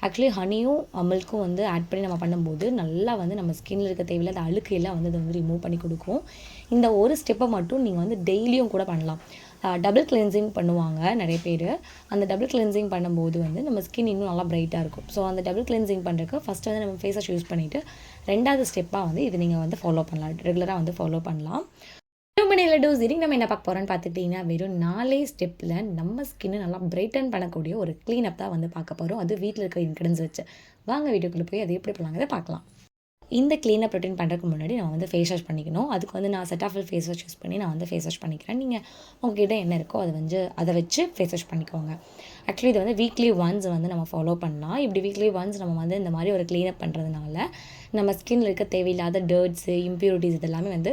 Actually ஹனியும் மில்க்கும் வந்து add பண்ணி நம்ம பண்ணும்போது நல்லா வந்து நம்ம ஸ்கின்னில் இருக்க தேவையில்லாத அழுக்கையெல்லாம் வந்து அதை வந்து ரிமூவ் பண்ணி கொடுக்கும். இந்த ஒரு ஸ்டெப்பை மட்டும் நீங்கள் வந்து டெய்லியும் கூட பண்ணலாம். டபுள் கிளென்சிங் பண்ணுவாங்க நிறைய பேர். அந்த டபுள் கிளென்சிங் பண்ணும்போது வந்து நம்ம ஸ்கின் இன்னும் நல்லா பிரைட்டாக இருக்கும். ஸோ அந்த டபுள் கிளென்சிங் பண்ணுறதுக்கு ஃபஸ்ட்டு வந்து நம்ம ஃபேஸ் வாஷ் யூஸ் பண்ணிவிட்டு ரெண்டாவது ஸ்டெப்பாக வந்து இது நீங்கள் வந்து ஃபாலோ பண்ணலாம், ரெகுலராக வந்து ஃபாலோ பண்ணலாம். டூஸ் இன்னைக்கு நம்ம என்ன பார்க்க போகிறோன்னு பார்த்துக்கிட்டிங்கன்னா வெறும் 4 ஸ்டெப்பில் நம்ம ஸ்கின்னை நல்லா பிரைட்டன் பண்ணக்கூடிய ஒரு க்ளீனப் தான் வந்து பார்க்க போகிறோம். அது வீட்டில் இருக்கிற இன்க்ரீடியன்ஸ் வச்சு. வாங்க வீடியோக்குள்ளே போய் அது எப்படி பண்ணலாங்கிறத பார்க்கலாம். இந்த க்ளீனப் ரொட்டீன் பண்ணுறதுக்கு முன்னாடி நம்ம வந்து ஃபேஸ் வாஷ் பண்ணிக்கணும். அதுக்கு வந்து நான் செட்டாஃபில் ஃபேஸ் வாஷ் யூஸ் பண்ணி நான் வந்து ஃபேஸ் வாஷ் பண்ணிக்கிறேன். நீங்கள் உங்ககிட்ட என்ன இருக்கோ அதை வச்சு ஃபேஸ் வாஷ் பண்ணிக்கோங்க. ஆக்சுவலி இது வந்து வீக்லி ஒன்ஸ் வந்து நம்ம ஃபாலோ பண்ணலாம். இப்படி வீக்லி ஒன்ஸ் நம்ம வந்து இந்த மாதிரி ஒரு க்ளீனப் பண்ணுறதுனால நம்ம ஸ்கின்னில் இருக்க தேவையில்லாத டர்ட்ஸு, இம்ப்யூரிட்டிஸ் இதெல்லாமே வந்து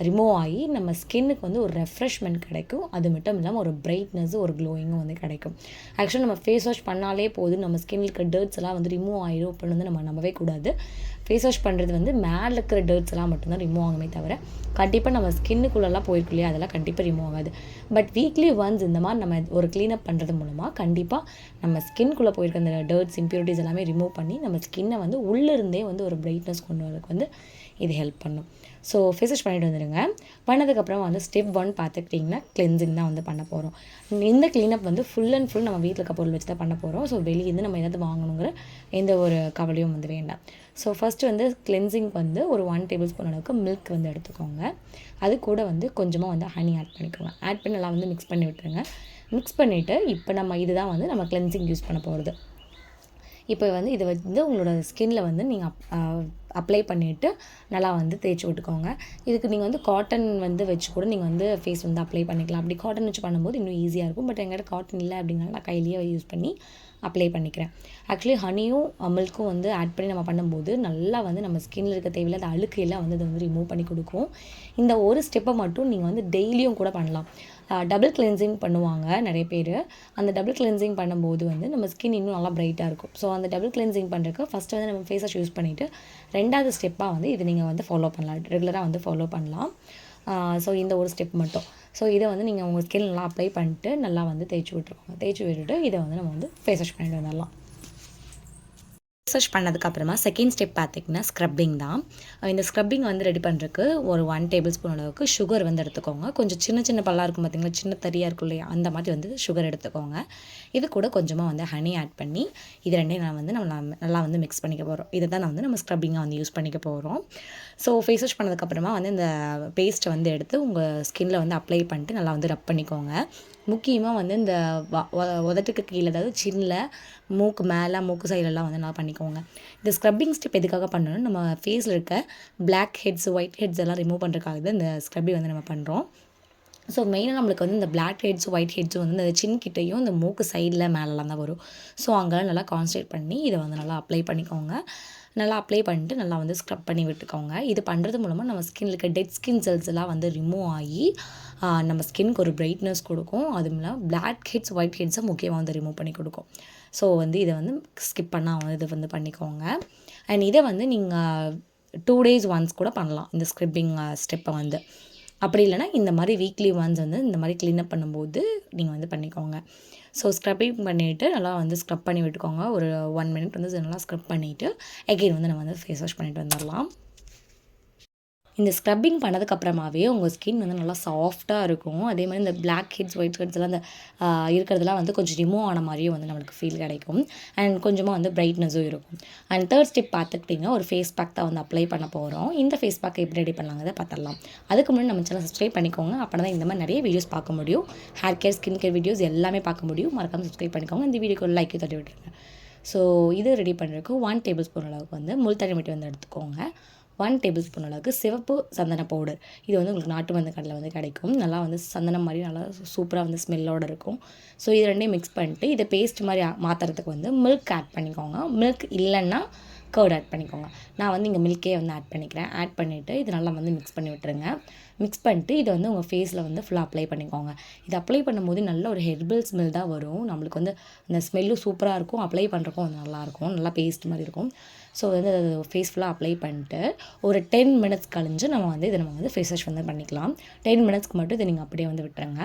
ரிமூவ் ஆகி நம்ம ஸ்கின்னுக்கு வந்து ஒரு ரெஃப்ரெஷ்மெண்ட் கிடைக்கும். அது மட்டும் இல்லாமல் ஒரு பிரைட்னஸும் ஒரு க்ளோயிங்கும் வந்து கிடைக்கும். ஆக்சுவலி நம்ம ஃபேஸ் வாஷ் பண்ணாலே போதும் நம்ம ஸ்கின்னில் இருக்க டர்ட்ஸ் எல்லாம் வந்து ரிமூவ் ஆகிடும் அப்படின்னு வந்து நம்ம நம்பவே கூடாது. ஃபேஸ் வாஷ் பண்ணுறது வந்து மேலே இருக்கிற டர்ட்ஸ் எல்லாம் மட்டும்தான் ரிமூவ் ஆகுமே தவிர கண்டிப்பாக நம்ம ஸ்கின்னுக்குள்ளெல்லாம் போயிருக்கு இல்லையா, அதெல்லாம் கண்டிப்பாக ரிமூவ் ஆகாது. பட் வீக்லி ஒன்ஸ் இந்த மாதிரி நம்ம ஒரு க்ளீனப் பண்ணுறது மூலமாக கண்டிப்பாக நம்ம ஸ்கின்குள்ளே போயிருக்க அந்த டர்ட்ஸ், இம்ப்யூரிட்டிஸ் எல்லாமே ரிமூவ் பண்ணி நம்ம ஸ்கின்னை வந்து உள்ளிருந்தே வந்து ஒரு பிரைட்னஸ் கொண்டு வரதுக்கு வந்து இது ஹெல்ப் பண்ணும். ஸோ ஃபேஸ் வாஷ் பண்ணிட்டு வந்துடுங்க. பண்ணதுக்கப்புறம் வந்து ஸ்டெப் 1 பார்த்துக்கிட்டிங்கன்னா கிளென்சிங் தான் வந்து பண்ண போகிறோம். இந்த க்ளீனப் வந்து ஃபுல் அண்ட் ஃபுல் நம்ம வீட்டில் இருக்க பொருள் வச்சு தான் பண்ண போகிறோம். ஸோ வெளியேருந்து நம்ம ஏதாவது வாங்கணுங்கிற எந்த ஒரு கவலையும் வந்து வேண்டாம். ஸோ ஃபஸ்ட்டு வந்து கிளென்சிங் வந்து ஒரு 1 டேபிள் ஸ்பூன் அளவுக்கு மில்க் வந்து எடுத்துக்கோங்க. அது கூட வந்து கொஞ்சமாக வந்து ஹனி ஆட் பண்ணிக்கோங்க. ஆட் பண்ணி நல்லா வந்து மிக்ஸ் பண்ணி விட்டுருங்க. மிக்ஸ் பண்ணிவிட்டு இப்போ நம்ம இதுதான் வந்து நம்ம கிளென்சிங் யூஸ் பண்ண போகிறது. இப்போ வந்து இதை வந்து உங்களோட ஸ்கின்னில் வந்து நீங்கள் அப்ளை பண்ணிவிட்டு நல்லா வந்து தேய்ச்சி விட்டுக்கோங்க. இதுக்கு நீங்கள் வந்து காட்டன் வந்து வச்சு கூட நீங்கள் வந்து ஃபேஸ் வந்து அப்ளை பண்ணிக்கலாம். அப்படி காட்டன் வச்சு பண்ணும்போது இன்னும் ஈஸியாக இருக்கும். பட் எங்கிட்ட காட்டன் இல்லை அப்படின்னால நான் கையிலேயே யூஸ் பண்ணி அப்ளை பண்ணிக்கிறேன். ஆக்சுவலி ஹனியும் மில்க்கும் வந்து ஆட் பண்ணி நம்ம பண்ணும்போது நல்லா வந்து நம்ம ஸ்கின்னில் இருக்க தேவையில்லாத அழுக்கையெல்லாம் வந்து அதை வந்து ரிமூவ் பண்ணி கொடுக்கும். இந்த ஒரு ஸ்டெப்பை மட்டும் நீங்கள் வந்து டெய்லியும் கூட பண்ணலாம். டபுள் கிளென்சிங் பண்ணுவாங்க நிறைய பேர். அந்த டபுள் கிளென்சிங் பண்ணும்போது வந்து நம்ம ஸ்கின் இன்னும் நல்லா பிரைட்டாக இருக்கும். ஸோ அந்த டபுள் கிளென்சிங் பண்ணுறதுக்கு ஃபஸ்ட்டு வந்து நம்ம ஃபேஸ் வாஷ் யூஸ் பண்ணிவிட்டு ரெண்டாவது ஸ்டெப்பாக வந்து இது நீங்கள் வந்து ஃபாலோ பண்ணலாம், ரெகுலராக வந்து ஃபாலோ பண்ணலாம். ஸோ இந்த ஒரு ஸ்டெப் மட்டும். ஸோ இதை வந்து நீங்கள் உங்கள் ஸ்கின் நல்லா அப்ளை பண்ணிட்டு நல்லா வந்து தேய்ச்சி விட்டுருவாங்க. தேய்ச்சி விட்டுட்டு இதை வந்து நம்ம வந்து ஃபேஸ் வாஷ் பண்ணிட்டு வந்துடலாம். ஃபேஸ் வாஷ் பண்ணதுக்கப்புறமா செகண்ட் ஸ்டெப் பார்த்திங்கன்னா ஸ்க்ரப்பிங் தான். இந்த ஸ்க்ரப்பிங் வந்து ரெடி பண்ணுறதுக்கு ஒரு 1 டேபிள் ஸ்பூன் அளவுக்கு சுகர் வந்து எடுத்துக்கோங்க. கொஞ்சம் சின்ன சின்ன பல்லாக இருக்கும் பார்த்திங்களா, சின்ன தரியாக இருக்கும் இல்லையா, அந்த மாதிரி வந்து சுகர் எடுத்துக்கோங்க. இது கூட கொஞ்சமாக வந்து ஹனி ஆட் பண்ணி இது ரெண்டையும் நம்ம நல்லா வந்து மிக்ஸ் பண்ணிக்க போகிறோம். இதை தான் நம்ம ஸ்க்ரப்பிங்காக வந்து யூஸ் பண்ணிக்க போகிறோம். ஸோ ஃபேஸ் வாஷ் பண்ணதுக்கப்புறமா வந்து இந்த பேஸ்ட்டை வந்து எடுத்து உங்கள் ஸ்கின்னில் வந்து அப்ளை பண்ணிட்டு நல்லா வந்து ரப் பண்ணிக்கோங்க. முக்கியமாக வந்து இந்த உதட்டுக்கு கீழே, அதாவது சின்னில், மூக்கு மேலே, மூக்கு சைடெல்லாம் வந்து நல்லா பண்ணிக்கோங்க. இந்த ஸ்க்ரப்பிங் ஸ்டெப் எதுக்காக பண்ணணும், நம்ம ஃபேஸில் இருக்க பிளாக் ஹெட்ஸ், ஒயிட் ஹெட்ஸ் எல்லாம் ரிமூவ் பண்ணுறதுக்காக தான் இந்த ஸ்க்ரப்பிங் வந்து நம்ம பண்ணுறோம். ஸோ மெயினாக நம்மளுக்கு வந்து இந்த பிளாக் ஹெட்ஸ், ஒயிட் ஹெட்ஸும் வந்து இந்த சின்கிட்டையும் இந்த மூக்கு சைடில் மேலெலாம் தான் வரும். ஸோ அங்கெல்லாம் நல்லா கான்சன்ட்ரேட் பண்ணி இதை வந்து நல்லா அப்ளை பண்ணிக்கோங்க. நல்லா அப்ளை பண்ணிட்டு நல்லா வந்து ஸ்க்ரப் பண்ணி விட்டுக்கோங்க. இது பண்ணுறது மூலமாக நம்ம ஸ்கின்னில் இருக்க டெட் ஸ்கின் செல்ஸ் எல்லாம் வந்து ரிமூவ் ஆகி நம்ம ஸ்கின்க்கு ஒரு பிரைட்னஸ் கொடுக்கும். அதுவும் இல்லாமல் பிளாக் ஹெட்ஸ், ஒயிட் ஹெட்ஸை முக்கியமாக வந்து ரிமூவ் பண்ணி கொடுக்கும். ஸோ வந்து இதை வந்து ஸ்கிப் பண்ணால் இது வந்து பண்ணிக்கோங்க. அண்ட் இதை வந்து நீங்கள் 2 days ஒன்ஸ் கூட பண்ணலாம், இந்த ஸ்க்ரப்பிங் ஸ்டெப்பை வந்து. அப்படி இல்லைனா இந்த மாதிரி வீக்லி ஒன்ஸ் வந்து இந்த மாதிரி க்ளீனப் பண்ணும்போது நீங்கள் வந்து பண்ணிக்கோங்க. ஸோ ஸ்க்ரப்பிங் பண்ணிவிட்டு நல்லா வந்து ஸ்க்ரப் பண்ணி விட்டுக்கோங்க. ஒரு 1 minute வந்து நல்லா ஸ்க்ரப் பண்ணிவிட்டு எகெயின் வந்து நம்ம வந்து ஃபேஸ் வாஷ் பண்ணிட்டு வந்துடலாம். இந்த ஸ்க்ரப்பிங் பண்ணதுக்கப்புறமாவே உங்கள் ஸ்கின் வந்து நல்லா சாஃப்டாக இருக்கும். அதே மாதிரி இந்த பிளாக் ஹெட்ஸ், ஒயிட் ஹெட்ஸ்லாம் அந்த இருக்கிறதுலாம் வந்து கொஞ்சம் ரிமூவ் ஆன மாதிரியும் வந்து நம்மளுக்கு ஃபீல் கிடைக்கும். அண்ட் கொஞ்சமாக வந்து பிரைட்னஸும் இருக்கும். அண்ட் தேர்ட் ஸ்டெப் பார்த்துக்கிட்டிங்கன்னா ஒரு ஃபேஸ் பேக் தான் வந்து அப்ளை பண்ண போகிறோம். இந்த ஃபேஸ் பேக்கை எப்படி ரெடி பண்ணலாங்கிறத பார்த்துடலாம். அதுக்கு முன்னாடி நம்ம சேனல் சப்ஸ்கிரைப் பண்ணிக்கோங்க. அப்போ தான் இந்த மாதிரி நிறைய வீடியோஸ் பார்க்க முடியும். Hair care, skin care videos எல்லாமே பார்க்க முடியும். மறக்காமல் சப்ஸ்கிரைப் பண்ணிக்கோங்க. இந்த வீடியோக்கு ஒரு லைக் தட்டி விட்டுருங்க. ஸோ இது ரெடி பண்ணுறதுக்கு 1 டேபிள் ஸ்பூன் அளவுக்கு வந்து முல்தானி மிட்டி வந்து எடுத்துக்கோங்க. 1 டேபிள் ஸ்பூன் அளவுக்கு சிவப்பு சந்தன பவுடர். இது வந்து உங்களுக்கு நாட்டு மருந்து கடையில் வந்து கிடைக்கும். நல்லா வந்து சந்தனம் மாதிரி நல்லா சூப்பராக வந்து ஸ்மெல்லோடு இருக்கும். ஸோ இது ரெண்டையும் மிக்ஸ் பண்ணிட்டு இதை பேஸ்ட் மாதிரி மாற்றுறதுக்கு வந்து மில்க் ஆட் பண்ணிக்கோங்க. மில்க் இல்லைன்னா கர்ட் ஆட் பண்ணிக்கோங்க. நான் வந்து இங்கே மில்கே வந்து ஆட் பண்ணிக்கிறேன். ஆட் பண்ணிவிட்டு இது நல்லா வந்து மிக்ஸ் பண்ணி விட்டுருங்க. மிக்ஸ் பண்ணிட்டு இதை வந்து உங்கள் ஃபேஸில் வந்து ஃபுல்லாக அப்ளை பண்ணிக்கோங்க. இது அப்ளை பண்ணும்போது நல்ல ஒரு ஹெர்பல் ஸ்மெல் தான் வரும். நம்மளுக்கு வந்து அந்த ஸ்மெல்லும் சூப்பராக இருக்கும். அப்ளை பண்ணுறக்கும் வந்து நல்லாயிருக்கும். நல்லா பேஸ்ட் மாதிரி இருக்கும். ஸோ வந்து அது ஃபேஸ் ஃபுல்லாக அப்ளை பண்ணிட்டு ஒரு 10 minutes கழிஞ்சு நம்ம வந்து ஃபேஸ் வாஷ் வந்து பண்ணிக்கலாம். 10 minutesக்கு மட்டும் இதை நீங்கள் அப்படியே வந்து விட்டுருங்க.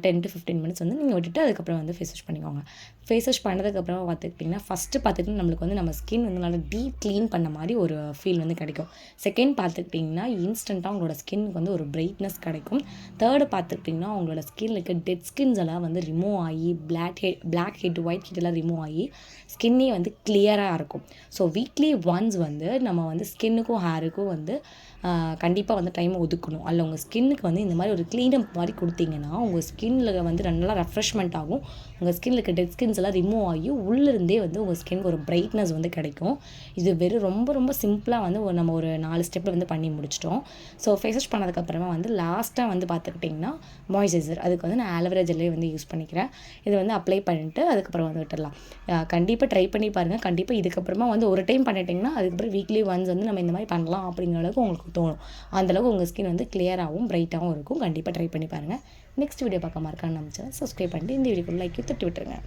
10 to 15 minutes வந்து நீங்கள் விட்டுட்டு அதுக்கப்புறம் வந்து ஃபேஸ் வாஷ் பண்ணிக்கோங்க. ஃபேஸ் வாஷ் பண்ணதுக்கப்புறமா பார்த்துக்கிட்டிங்கன்னா ஃபஸ்ட்டு பார்த்துக்கிட்டிங்கன்னா நம்மளுக்கு வந்து நம்ம ஸ்கின் வந்து நல்லா டீப் க்ளீன் பண்ண மாதிரி ஒரு ஃபீல் வந்து கிடைக்கும். செகண்ட் பார்த்துக்கிட்டிங்கன்னா இன்ஸ்டண்ட்டாக உங்களோட ஸ்கின்னுக்கு வந்து ஒரு பிரைட்னஸ் கிடைக்கும். தேர்டு பார்த்துக்கிட்டிங்கன்னா உங்களோட ஸ்கின்ல இருக்க டெட் ஸ்கின்ஸ் எல்லாம் வந்து ரிமூவ் ஆகி பிளாக் ஹெட் ஒயிட் ஹெட் எல்லாம் ரிமூவ் ஆகி ஸ்கின்னே வந்து கிளியராக இருக்கும். ஸோ வீக்லி ஒன்ஸ் வந்து நம்ம வந்து ஸ்கின்னுக்கும் ஹேருக்கும் வந்து கண்டிப்பாக வந்து டைம் ஒதுக்கணும். அதில் உங்கள் ஸ்கின்னுக்கு வந்து இந்த மாதிரி ஒரு க்ளீனப் மாதிரி கொடுத்தீங்கன்னா உங்கள் ஸ்கின்னில் வந்து நல்லா ரெஃப்ரெஷ்மெண்ட் ஆகும். உங்கள் ஸ்கின்னில் இருக்க டெட் ஸ்கின்ஸ் எல்லாம் ரிமூவ் ஆகி உள்ளிருந்தே வந்து உங்கள் ஸ்கின்க்கு ஒரு பிரைட்னஸ் வந்து கிடைக்கும். இது வெறும் ரொம்ப சிம்பிளாக வந்து நம்ம ஒரு 4 ஸ்டெப்பில் வந்து பண்ணி முடிச்சிட்டோம். ஸோ ஃபேஸ் வாஷ் பண்ணதுக்கப்புறமா வந்து லாஸ்ட்டாக வந்து பார்த்துக்கிட்டிங்கன்னா மாய்ஸ்சரைசர். அதுக்கு வந்து நான் ஆலோவேரா ஜெல்லே வந்து யூஸ் பண்ணிக்கிறேன். இதை வந்து அப்ளை பண்ணிட்டு அதுக்கப்புறம் வந்து விட்டுடலாம். கண்டிப்பாக ட்ரை பண்ணி பாருங்கள். கண்டிப்பாக இதுக்கப்புறமா வந்து ஒரு டைம் பண்ணிட்டிங்கன்னா அதுக்கப்புறம் வீக்லி ஒன்ஸ் வந்து நம்ம இந்த மாதிரி பண்ணலாம் அப்படிங்கிற அளவுக்கு உங்களுக்கு தோணும். அந்தளவுக்கு உங்கள் ஸ்கின் வந்து கிளியராகவும் பிரைட்டாகவும் இருக்கும். கண்டிப்பாக ட்ரை பண்ணி பாருங்கள். நெக்ஸ்ட் வீடியோ பார்க்க மறக்காம நம்ம சேனல் சப்ஸ்கிரைப் பண்ணிட்டு இந்த வீடியோக்கு லைக் தட்டி விட்டுருங்க.